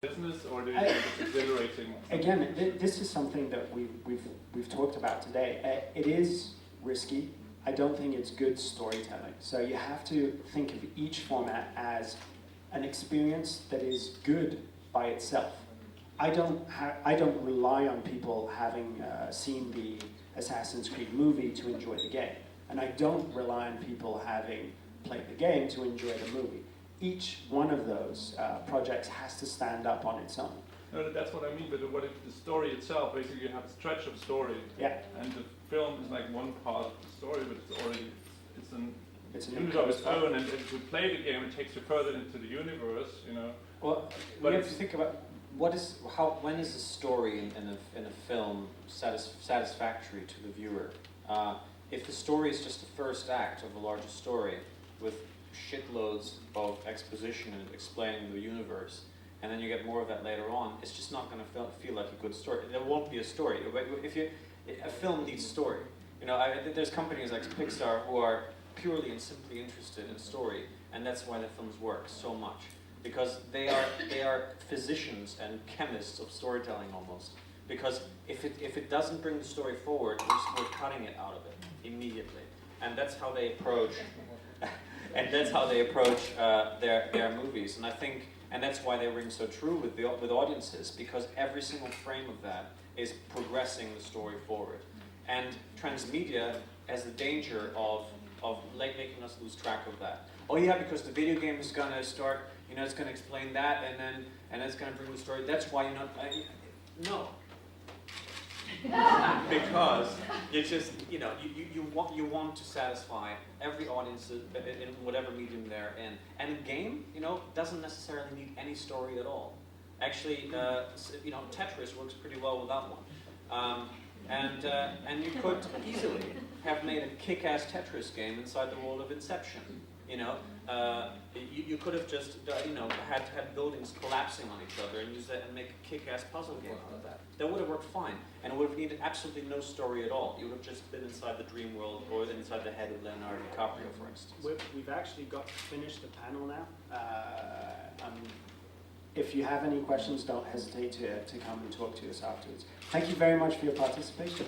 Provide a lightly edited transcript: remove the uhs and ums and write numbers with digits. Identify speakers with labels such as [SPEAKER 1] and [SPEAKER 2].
[SPEAKER 1] business, or do you think it's exhilarating?
[SPEAKER 2] Again, this is something that we've talked about today. It is risky. I don't think it's good storytelling. So you have to think of each format as an experience that is good by itself. I don't rely on people having seen the Assassin's Creed movie to enjoy the game, and I don't rely on people having played the game to enjoy the movie. Each one of those projects has to stand up on its own.
[SPEAKER 1] No, that's what I mean, but what if the story itself, basically you have a stretch of story,
[SPEAKER 2] yeah,
[SPEAKER 1] and the film is like one part of the story, but it's already, it's an unit of its
[SPEAKER 2] story.
[SPEAKER 1] own, and if you play the game, it takes you further into the universe, you know.
[SPEAKER 3] Well,
[SPEAKER 1] but
[SPEAKER 3] you have to think about when is a story in a film satisfactory to the viewer? If the story is just the first act of a larger story with shitloads of exposition and explaining the universe, and then you get more of that later on, it's just not going to feel like a good story. There won't be a story. A film needs story. You know, there's companies like Pixar who are purely and simply interested in story, and that's why their films work so much, because they are physicians and chemists of storytelling almost. Because if it doesn't bring the story forward, we're cutting it out of it immediately, and that's how they approach. And that's how they approach their movies, and I think, and that's why they ring so true with audiences, because every single frame of that is progressing the story forward. And transmedia has the danger of making us lose track of that. Oh yeah, because the video game is gonna start, you know, it's gonna explain that, and it's gonna bring the story. That's why no. Because you just, you know, you want to satisfy every audience in whatever medium they're in. And a game, you know, doesn't necessarily need any story at all. Actually, you know, Tetris works pretty well without one. And you could easily have made a kick-ass Tetris game inside the world of Inception. You know, you could have just you know, had buildings collapsing on each other and use that and make a kick-ass puzzle game out of that. That would have worked fine, and it would have needed absolutely no story at all. You would have just been inside the dream world or inside the head of Leonardo DiCaprio, for instance.
[SPEAKER 2] We've actually got to finish the panel now. If you have any questions, don't hesitate to come and talk to us afterwards. Thank you very much for your participation.